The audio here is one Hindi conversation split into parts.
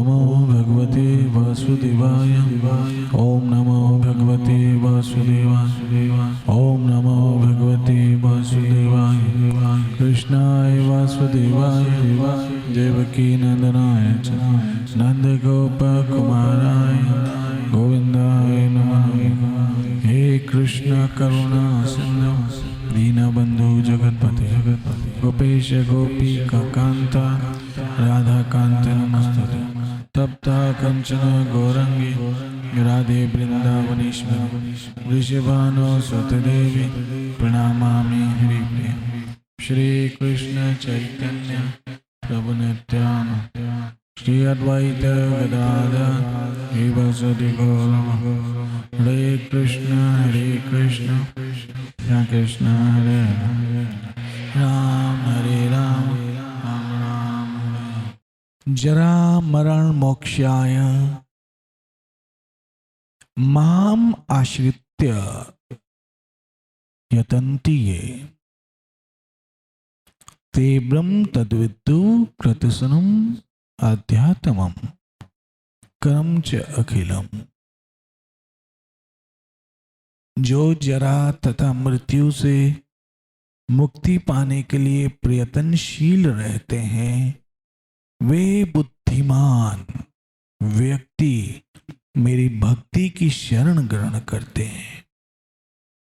नमो भगवते वासुदेवाय। ओम नमो भगवते वासुदेवाय। ओम नमो भगवते वासुदेवाय। कृष्णाय वासुदेवाय देवकी नंदनाय च नंद गोप कुमाराय गोविंदाय नमः। हे कृष्ण करुणा सिंधु दीनबंधु जगतपते गोपेश गोपी कांता राधा कांत नमस्तुते। तप्ता कंचन गौरंगी राधे वृंदावनेश्वरी वृषभानो सुतदेवी प्रणमामि हरिप्रिय। श्री कृष्ण चैतन्य प्रभु नित्यानंद श्री अद्वैत गदाधर श्रीवासुदेव गौर। हरे कृष्ण कृष्ण हरे राम हरे राम राम राम हरे। जरा मरण मोक्षाय माम आश्रित्य यतन्ति ये ते ब्रह्म तद्विदु कृतसनम आध्यात्मम कर्म च अखिलम। जो जरा तथा मृत्यु से मुक्ति पाने के लिए प्रयत्नशील रहते हैं वे बुद्धिमान व्यक्ति मेरी भक्ति की शरण ग्रहण करते हैं।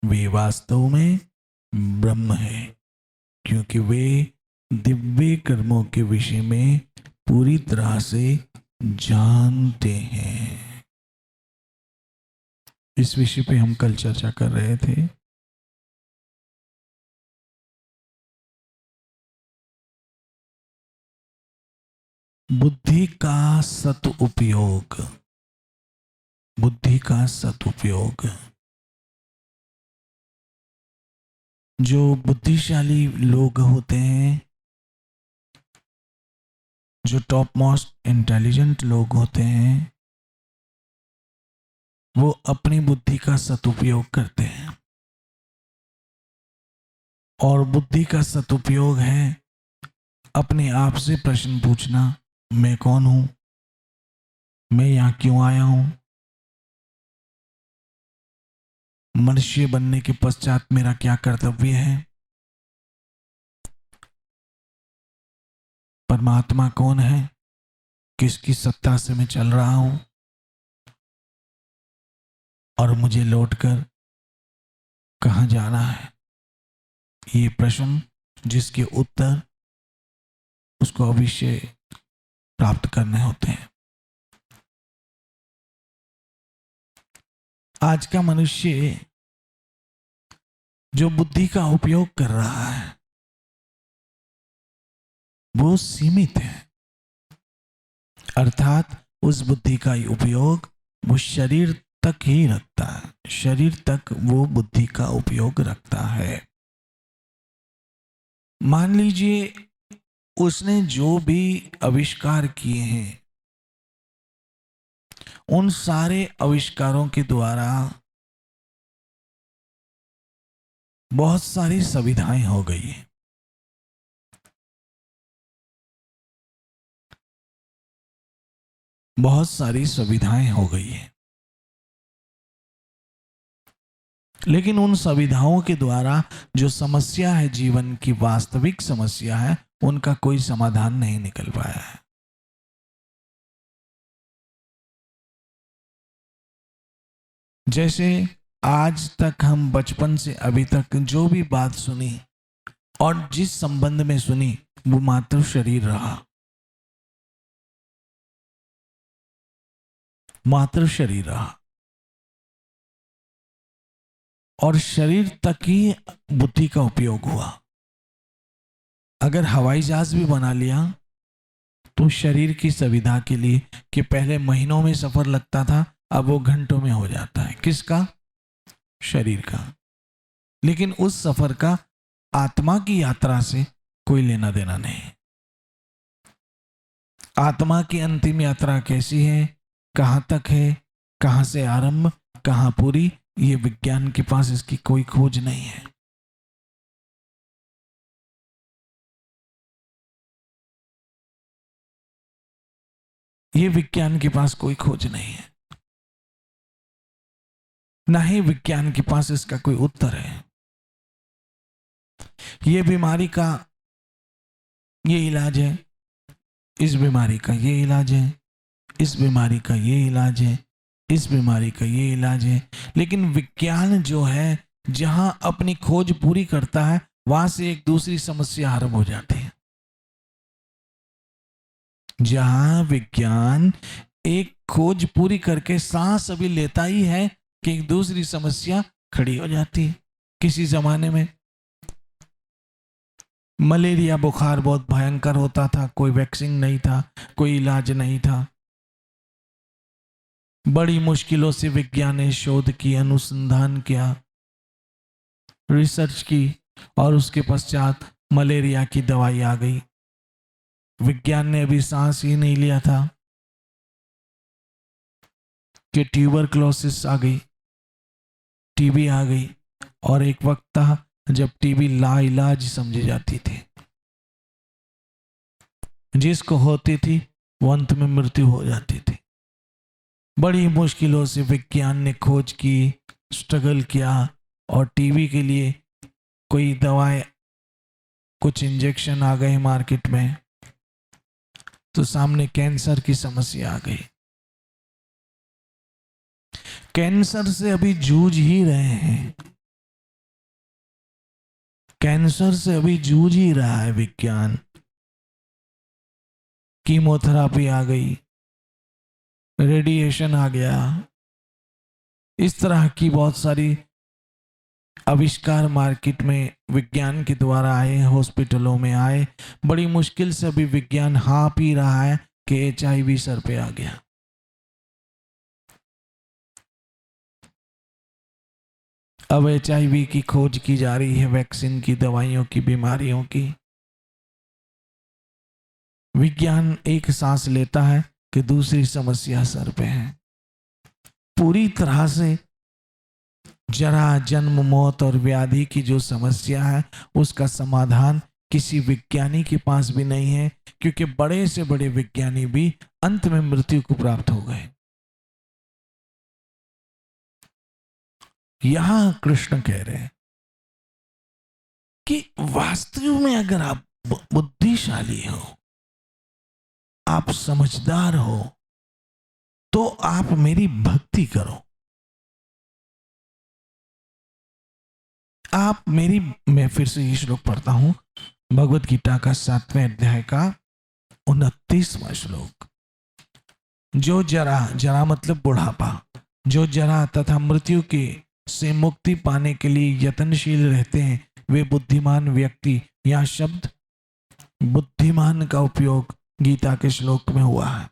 वे वास्तव में ब्रह्म है क्योंकि वे दिव्य कर्मों के विषय में पूरी तरह से जानते हैं। इस विषय पे हम कल चर्चा कर रहे थे। बुद्धि का सदुपयोग। बुद्धि का सदुपयोग। जो बुद्धिशाली लोग होते हैं, जो टॉप मोस्ट इंटेलिजेंट लोग होते हैं, वो अपनी बुद्धि का सदुपयोग करते हैं। और बुद्धि का सदुपयोग है अपने आप से प्रश्न पूछना, मैं कौन हूं, मैं यहां क्यों आया हूं, मनुष्य बनने के पश्चात मेरा क्या कर्तव्य है, परमात्मा कौन है, किसकी सत्ता से मैं चल रहा हूं और मुझे लौटकर कहां जाना है। ये प्रश्न जिसके उत्तर उसको अवश्य प्राप्त करने होते हैं। आज का मनुष्य जो बुद्धि का उपयोग कर रहा है वो सीमित है, अर्थात उस बुद्धि का उपयोग वो शरीर तक ही रखता है, शरीर तक वो बुद्धि का उपयोग रखता है। मान लीजिए उसने जो भी आविष्कार किए हैं उन सारे आविष्कारों के द्वारा बहुत सारी सुविधाएं हो गई हैं। बहुत सारी सुविधाएं हो गई हैं, लेकिन उन सुविधाओं के द्वारा जो समस्या है, जीवन की वास्तविक समस्या है, उनका कोई समाधान नहीं निकल पाया है। जैसे आज तक हम बचपन से अभी तक जो भी बात सुनी और जिस संबंध में सुनी वो मात्र शरीर रहा, मात्र शरीर रहा और शरीर तक ही बुद्धि का उपयोग हुआ। अगर हवाई जहाज भी बना लिया तो शरीर की सुविधा के लिए कि पहले महीनों में सफर लगता था, अब वो घंटों में हो जाता है। किसका? शरीर का। लेकिन उस सफर का आत्मा की यात्रा से कोई लेना देना नहीं। आत्मा की अंतिम यात्रा कैसी है, कहां तक है, कहां से आरंभ कहां पूरी, ये विज्ञान के पास इसकी कोई खोज नहीं है। ये विज्ञान के पास कोई खोज नहीं है, ना ही विज्ञान के पास इसका कोई उत्तर है। ये बीमारी का ये इलाज है, इस बीमारी का ये इलाज है, इस बीमारी का ये इलाज है, इस बीमारी का ये इलाज है। लेकिन विज्ञान जो है, जहां अपनी खोज पूरी करता है, वहां से एक दूसरी समस्या आरंभ हो जाती है। जहां विज्ञान एक खोज पूरी करके सांस अभी लेता ही है कि एक दूसरी समस्या खड़ी हो जाती है। किसी जमाने में मलेरिया बुखार बहुत भयंकर होता था, कोई वैक्सीन नहीं था, कोई इलाज नहीं था। बड़ी मुश्किलों से विज्ञान ने शोध की, अनुसंधान किया, रिसर्च की, और उसके पश्चात मलेरिया की दवाई आ गई। विज्ञान ने अभी सांस ही नहीं लिया था कि ट्यूबरक्लोसिस आ गई, टीबी आ गई, और एक वक्त था जब टीबी लाइलाज समझी जाती थी। जिसको होती थी वो अंत में मृत्यु हो जाती थी। बड़ी मुश्किलों से विज्ञान ने खोज की, स्ट्रगल किया, और टीबी के लिए कोई दवाएं, कुछ इंजेक्शन आ गए मार्केट में, तो सामने कैंसर की समस्या आ गई। कैंसर से अभी जूझ ही रहे हैं, कैंसर से अभी जूझ ही रहा है विज्ञान। कीमोथेरापी आ गई, रेडिएशन आ गया, इस तरह की बहुत सारी आविष्कार मार्केट में विज्ञान के द्वारा आए, हॉस्पिटलों में आए। बड़ी मुश्किल से अभी विज्ञान हाँ पी रहा है कि HIV सर पे आ गया। अब HIV की खोज की जा रही है, वैक्सीन की, दवाइयों की, बीमारियों की। विज्ञान एक सांस लेता है कि दूसरी समस्या सर पे है। पूरी तरह से जरा, जन्म, मौत और व्याधि की जो समस्या है, उसका समाधान किसी विज्ञानी के पास भी नहीं है, क्योंकि बड़े से बड़े विज्ञानी भी अंत में मृत्यु को प्राप्त हो गए। यहां कृष्ण कह रहे हैं कि वास्तव में अगर आप बुद्धिशाली हो, आप समझदार हो, तो आप मेरी भक्ति करो। आप मेरी, मैं फिर से ये श्लोक पढ़ता हूं, भगवत गीता का 7वें अध्याय का 29वां श्लोक। जो जरा, जरा मतलब बुढ़ापा, जो जरा तथा मृत्यु के से मुक्ति पाने के लिए यत्नशील रहते हैं, वे बुद्धिमान व्यक्ति। यह शब्द बुद्धिमान का उपयोग गीता के श्लोक में हुआ है,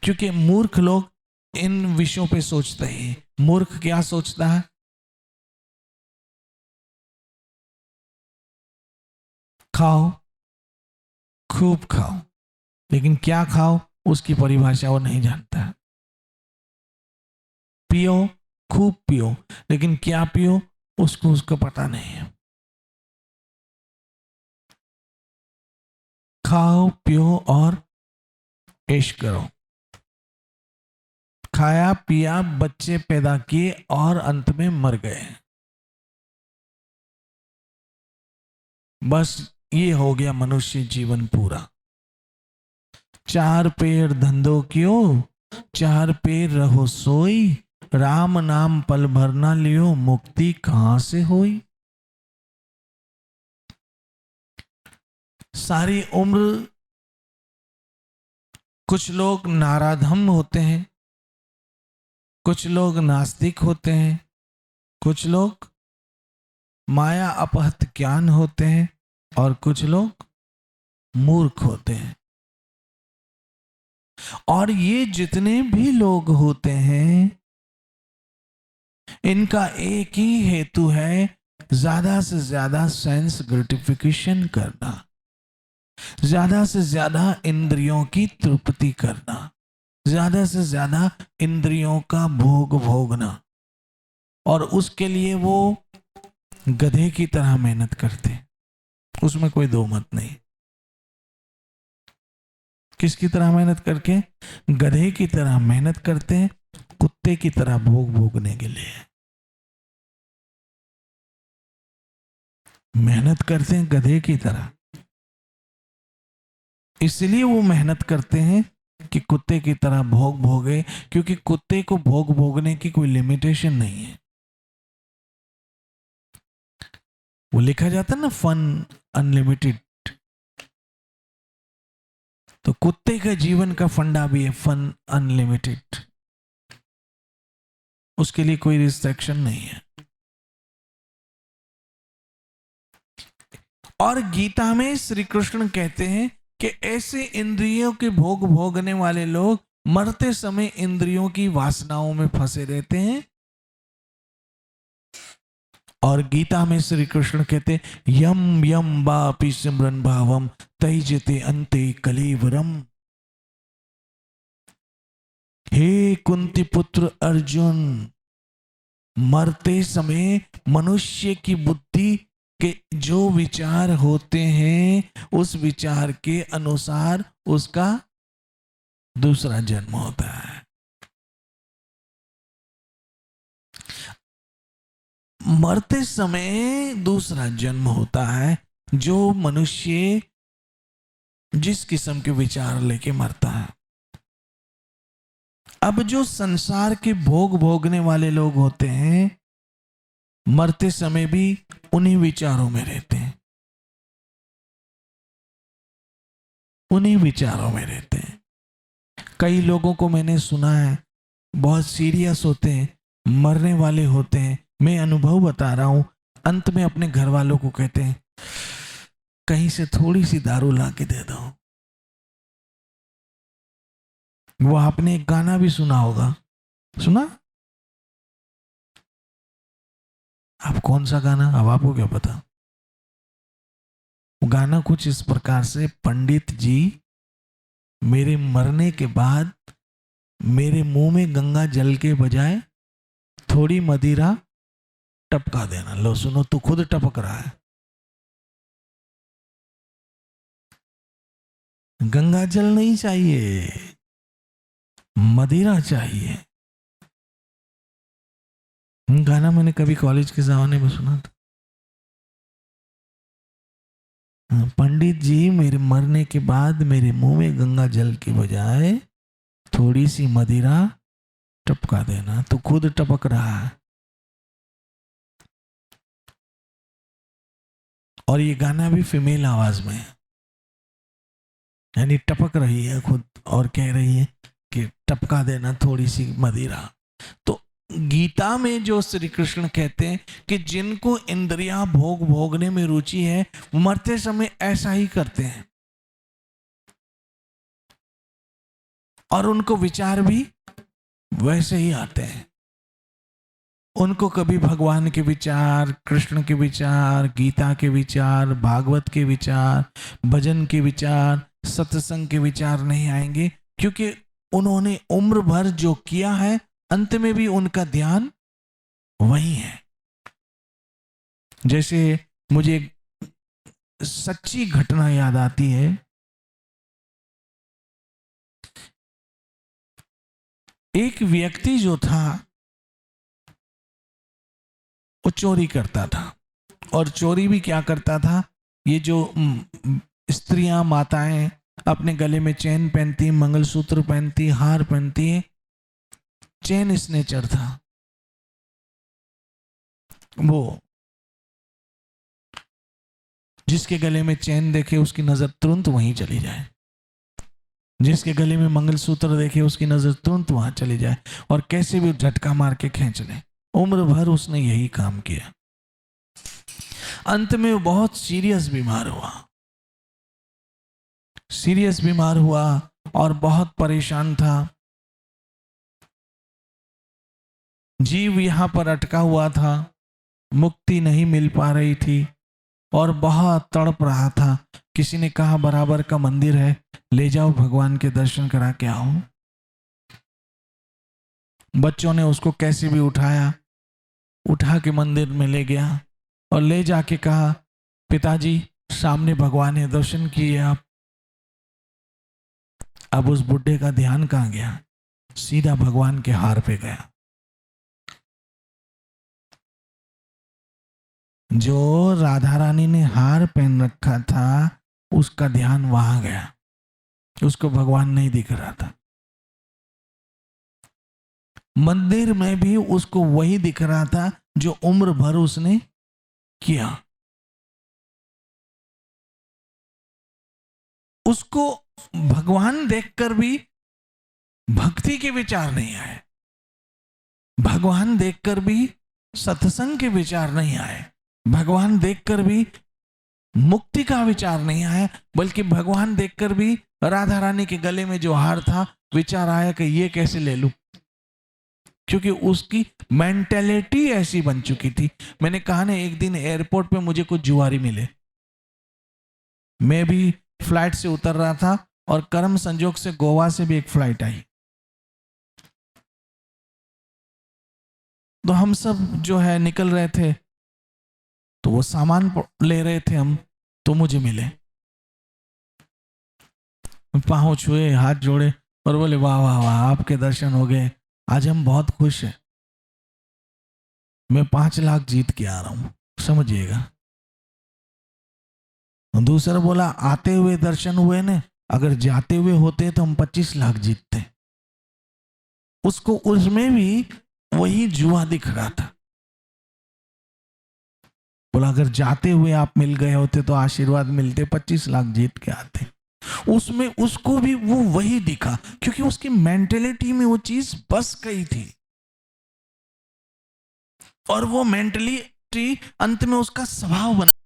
क्योंकि मूर्ख लोग इन विषयों पे सोचते हैं। मूर्ख क्या सोचता है? खाओ, खूब खाओ, लेकिन क्या खाओ उसकी परिभाषा वो नहीं जानता है। पियो, खूब पियो, लेकिन क्या पियो उसको पता नहीं है। खाओ, पियो और ऐश करो। खाया पिया, बच्चे पैदा किए और अंत में मर गए। बस ये हो गया मनुष्य जीवन पूरा। चार पैर धंधो क्यों, चार पैर रहो सोई, राम नाम पल भर ना लियो, मुक्ति कहां से होई। सारी उम्र कुछ लोग नाराधम होते हैं, कुछ लोग नास्तिक होते हैं, कुछ लोग माया अपहत ज्ञान होते हैं, और कुछ लोग मूर्ख होते हैं। और ये जितने भी लोग होते हैं, इनका एक ही हेतु है, ज्यादा से ज्यादा सेंस ग्रेटिफिकेशन करना, ज्यादा से ज्यादा इंद्रियों की तृप्ति करना, ज्यादा से ज्यादा इंद्रियों का भोग भोगना। और उसके लिए वो गधे की तरह मेहनत करते हैं, उसमें कोई दो मत नहीं। किसकी तरह मेहनत करके? गधे की तरह मेहनत करते हैं, कुत्ते की तरह भोग भोगने के लिए मेहनत करते हैं, गधे की तरह। इसलिए वो मेहनत करते हैं कि कुत्ते की तरह भोग भोगे, क्योंकि कुत्ते को भोग भोगने की कोई लिमिटेशन नहीं है। वो लिखा जाता है ना, फन अनलिमिटेड। तो कुत्ते का जीवन का फंडा भी है फन अनलिमिटेड, उसके लिए कोई रिस्ट्रिक्शन नहीं है। और गीता में श्री कृष्ण कहते हैं कि ऐसे इंद्रियों के भोग भोगने वाले लोग मरते समय इंद्रियों की वासनाओं में फंसे रहते हैं। और गीता में श्री कृष्ण कहते यम यम बापि सिमरन भावम तैजते अंते कलेवरम। हे कुंती पुत्र अर्जुन, मरते समय मनुष्य की बुद्धि के जो विचार होते हैं उस विचार के अनुसार उसका दूसरा जन्म होता है। मरते समय दूसरा जन्म होता है, जो मनुष्य जिस किस्म के विचार लेके मरता है। अब जो संसार के भोग भोगने वाले लोग होते हैं, मरते समय भी उन्हीं विचारों में रहते हैं, उन्हीं विचारों में रहते हैं। कई लोगों को मैंने सुना है बहुत सीरियस होते हैं, मरने वाले होते हैं। मैं अनुभव बता रहा हूं। अंत में अपने घर वालों को कहते हैं कहीं से थोड़ी सी दारू ला के दे दो। वो आपने एक गाना भी सुना होगा, सुना? आप कौन सा गाना, अब आपको क्या पता? वो गाना कुछ इस प्रकार से, पंडित जी मेरे मरने के बाद मेरे मुंह में गंगा जल के बजाय थोड़ी मदिरा टपका देना। लो सुनो, तू खुद टपक रहा है। गंगा जल नहीं चाहिए, मदिरा चाहिए। गाना मैंने कभी कॉलेज के जमाने में सुना था। पंडित जी मेरे मरने के बाद मेरे मुंह में गंगा जल की बजाय थोड़ी सी मदिरा टपका देना। तो खुद टपक रहा है। और ये गाना भी फीमेल आवाज में है, यानी टपक रही है खुद और कह रही है कि टपका देना थोड़ी सी मदिरा। तो गीता में जो श्री कृष्ण कहते हैं कि जिनको इंद्रियां भोग भोगने में रुचि है, मरते समय ऐसा ही करते हैं, और उनको विचार भी वैसे ही आते हैं। उनको कभी भगवान के विचार, कृष्ण के विचार, गीता के विचार, भागवत के विचार, भजन के विचार, सत्संग के विचार नहीं आएंगे, क्योंकि उन्होंने उम्र भर जो किया है अंत में भी उनका ध्यान वही है। जैसे मुझे सच्ची घटना याद आती है। एक व्यक्ति जो था वो चोरी करता था, और चोरी भी क्या करता था, ये जो स्त्रियां माताएं अपने गले में चेन पहनती, मंगलसूत्र पहनती, हार पहनती है, चेन स्नेचर था वो। जिसके गले में चेन देखे उसकी नजर तुरंत वहीं चली जाए, जिसके गले में मंगलसूत्र देखे उसकी नजर तुरंत वहां चली जाए, और कैसे भी झटका मार के खींच ले। उम्र भर उसने यही काम किया। अंत में वो बहुत सीरियस बीमार हुआ, सीरियस बीमार हुआ और बहुत परेशान था। जीव यहां पर अटका हुआ था, मुक्ति नहीं मिल पा रही थी और बहुत तड़प रहा था। किसी ने कहा बराबर का मंदिर है, ले जाओ भगवान के दर्शन करा के आओ। बच्चों ने उसको कैसे भी उठाया, उठा के मंदिर में ले गया और ले जाके कहा पिताजी सामने भगवान है, दर्शन किए आप। अब उस बुढ़े का ध्यान कहाँ गया? सीधा भगवान के हार पे गया। जो राधा रानी ने हार पहन रखा था उसका ध्यान वहां गया, उसको भगवान नहीं दिख रहा था। मंदिर में भी उसको वही दिख रहा था जो उम्र भर उसने किया। उसको भगवान देखकर भी भक्ति के विचार नहीं आए, भगवान देखकर भी सत्संग के विचार नहीं आए, भगवान देखकर भी मुक्ति का विचार नहीं आया, बल्कि भगवान देखकर भी राधा रानी के गले में जो हार था विचार आया कि ये कैसे ले लूं, क्योंकि उसकी मेंटेलिटी ऐसी बन चुकी थी। मैंने कहा ना, एक दिन एयरपोर्ट पे मुझे कुछ जुआरी मिले, मैं भी फ्लाइट से उतर रहा था और कर्म संजोग से गोवा से भी एक फ्लाइट आई, तो हम सब जो है निकल रहे थे, तो वो सामान ले रहे थे हम, तो मुझे मिले, पांव छुए, हाथ जोड़े और बोले वाह वाह वाह, आपके दर्शन हो गए, आज हम बहुत खुश हैं, मैं 5 लाख जीत के आ रहा हूं, समझिएगा। दूसरा बोला आते हुए दर्शन हुए ने, अगर जाते हुए होते तो हम 25 लाख जीतते। उसको उसमें भी वही जुआ दिख रहा था। बोला अगर जाते हुए आप मिल गए होते तो आशीर्वाद मिलते, 25 लाख जीत के आते। उसमें उसको भी वो वही दिखा, क्योंकि उसकी मेंटेलिटी में वो चीज बस गई थी, और वो मेंटेलिटी अंत में उसका स्वभाव बन